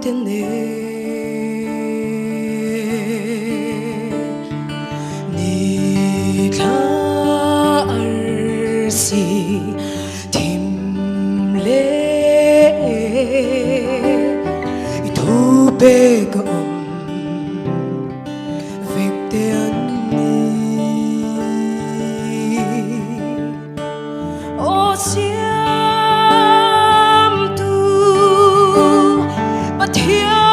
tên nè ni tha arsi tim le thu pe ka việc te ani ô xiêm tu bất thiện